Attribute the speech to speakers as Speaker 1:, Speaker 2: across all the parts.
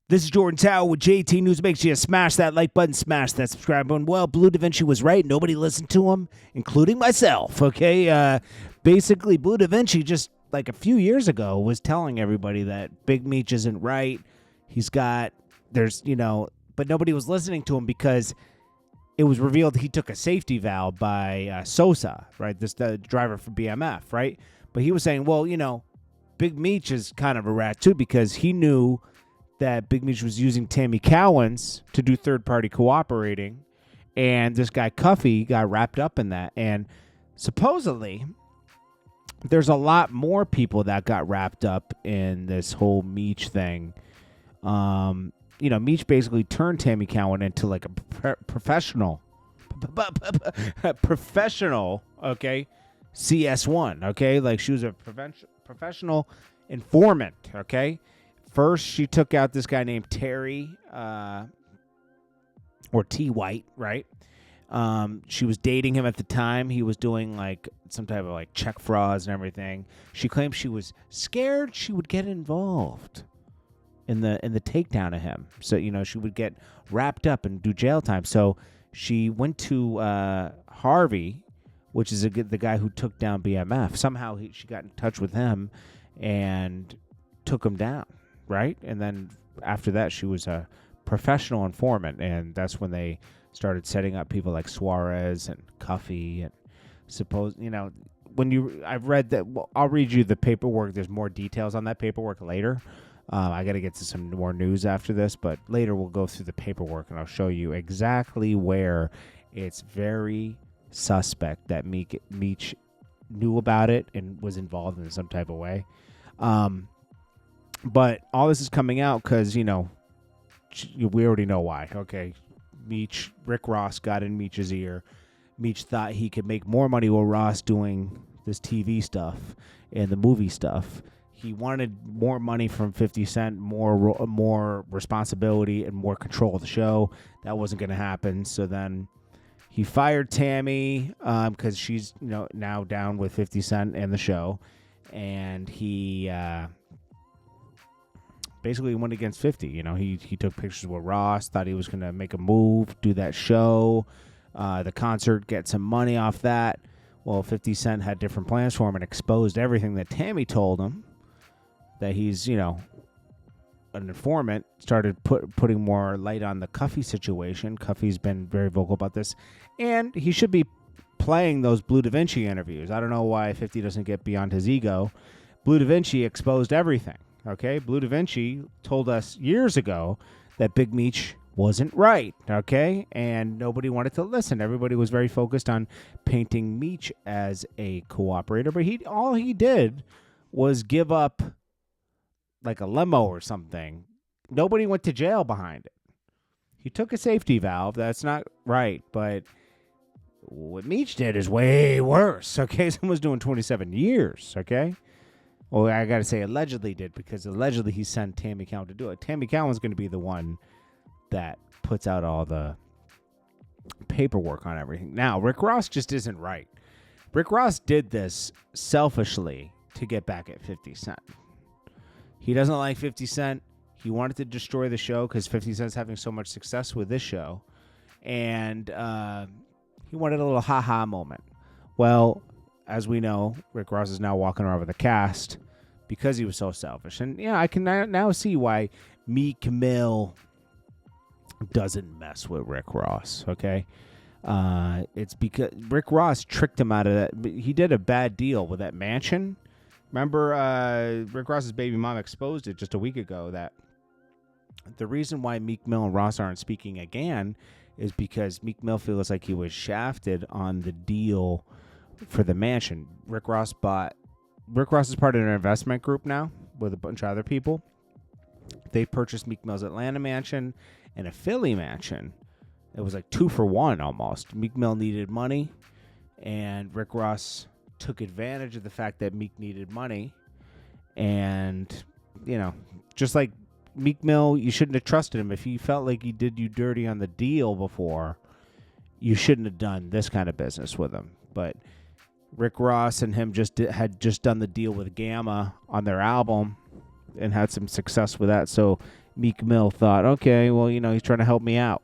Speaker 1: This is Jordan Tower with JT News. Make sure you smash that like button, smash that subscribe button. Well, Bleu Davinci was right. Nobody listened to him, including myself, okay? Basically, Bleu Davinci just like a few years ago was telling everybody that Big Meech isn't right. But nobody was listening to him because it was revealed he took a safety valve by Sosa, right? The driver for BMF, right? But he was saying, well, Big Meech is kind of a rat too because he knew that Big Meech was using Tammy Cowins to do third-party cooperating, and this guy Cuffy got wrapped up in that. And supposedly, there's a lot more people that got wrapped up in this whole Meech thing. Meech basically turned Tammy Cowin into like a professional, okay, CS1, okay? Like she was a professional informant, okay? First, she took out this guy named Terry, or T. White, right? She was dating him at the time. He was doing like some type of like check frauds and everything. She claimed she was scared she would get involved in the takedown of him. So she would get wrapped up and do jail time. So she went to Harvey, which is the guy who took down BMF. Somehow she got in touch with him and took him down. Right? And then after that, she was a professional informant, and that's when they started setting up people like Suarez and Cuffy and I've read that. Well, I'll read you the paperwork. There's more details on that paperwork later. I got to get to some more news after this, but later we'll go through the paperwork and I'll show you exactly where it's very suspect that Meech knew about it and was involved in some type of way. But all this is coming out because, we already know why. Okay, Rick Ross got in Meech's ear. Meech thought he could make more money with Ross doing this TV stuff and the movie stuff. He wanted more money from 50 Cent, more responsibility and more control of the show. That wasn't going to happen. So then he fired Tammy because she's now down with 50 Cent and the show. And he basically went against 50. He took pictures with Ross, thought he was going to make a move, do that show, the concert, get some money off that. Well, 50 Cent had different plans for him and exposed everything that Tammy told him, that he's, an informant, started putting more light on the Cuffy situation. Cuffy's been very vocal about this, and he should be playing those Bleu Davinci interviews. I don't know why 50 doesn't get beyond his ego. Bleu Davinci exposed everything. Okay, Bleu Davinci told us years ago that Big Meech wasn't right, okay? And nobody wanted to listen. Everybody was very focused on painting Meech as a cooperator, but all he did was give up like a limo or something. Nobody went to jail behind it. He took a safety valve. That's not right, but what Meech did is way worse, okay? Someone's doing 27 years, okay? Well, I got to say allegedly did, because allegedly he sent Tammy Cowin to do it. Tammy Cowin's going to be the one that puts out all the paperwork on everything. Now, Rick Ross just isn't right. Rick Ross did this selfishly to get back at 50 Cent. He doesn't like 50 Cent. He wanted to destroy the show because 50 Cent's having so much success with this show. And he wanted a little ha-ha moment. Well, as we know, Rick Ross is now walking around with a cast because he was so selfish. And, I can now see why Meek Mill doesn't mess with Rick Ross, okay? It's because Rick Ross tricked him out of that. He did a bad deal with that mansion. Remember, Rick Ross's baby mom exposed it just a week ago that the reason why Meek Mill and Ross aren't speaking again is because Meek Mill feels like he was shafted on the deal for the mansion. Rick Ross is part of an investment group now with a bunch of other people. They purchased Meek Mill's Atlanta mansion and a Philly mansion. It was like 2 for 1 almost. Meek Mill needed money, and Rick Ross took advantage of the fact that Meek needed money. And, just like Meek Mill, you shouldn't have trusted him. If he felt like he did you dirty on the deal before, you shouldn't have done this kind of business with him. But Rick Ross and him had just done the deal with Gamma on their album and had some success with that. So Meek Mill thought, okay, well, he's trying to help me out.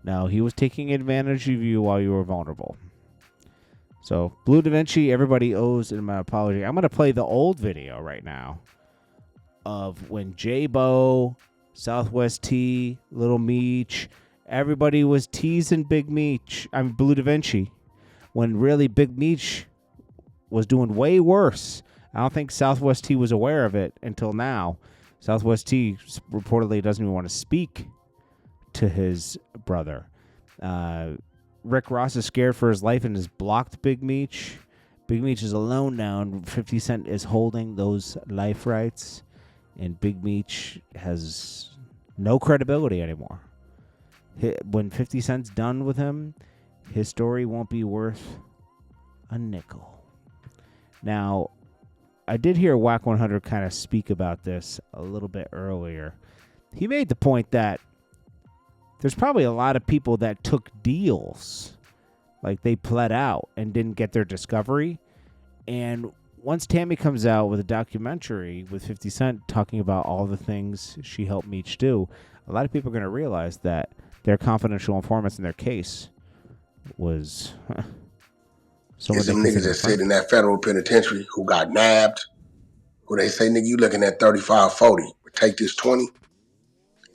Speaker 1: No, he was taking advantage of you while you were vulnerable. So, Bleu Davinci, everybody owes him an apology. I'm going to play the old video right now of when J-Bo, Southwest T, Little Meech, everybody was teasing Big Meech. Bleu Davinci. When really Big Meech was doing way worse. I don't think Southwest T was aware of it until now. Southwest T reportedly doesn't even want to speak to his brother. Rick Ross is scared for his life and has blocked Big Meech. Big Meech is alone now, and 50 Cent is holding those life rights. And Big Meech has no credibility anymore. When 50 Cent's done with him, his story won't be worth a nickel. Now, I did hear Whack 100 kind of speak about this a little bit earlier. He made the point that there's probably a lot of people that took deals, like they pled out and didn't get their discovery. And once Tammy comes out with a documentary with 50 Cent talking about all the things she helped Meech do, a lot of people are going to realize that their confidential informants in their case was
Speaker 2: someone. Some niggas that sit in that federal penitentiary who got nabbed, who they say, nigga, you looking at 35, 40, take this 20.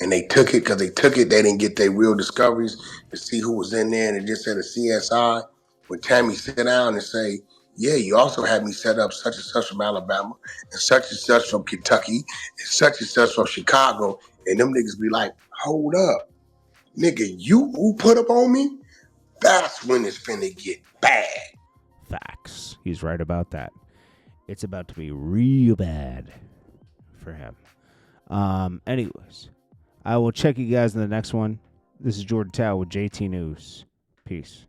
Speaker 2: And they took it because they didn't get their real discoveries to see who was in there. And it just said a CSI. When Tammy sit down and say, yeah, you also had me set up such and such from Alabama and such from Kentucky and such from Chicago. And them niggas be like, hold up. Nigga, you who put up on me? That's when it's finna get bad.
Speaker 1: Facts. He's right about that. It's about to be real bad for him. Anyways, I will check you guys in the next one. This is Jordan Tower with JT News. Peace.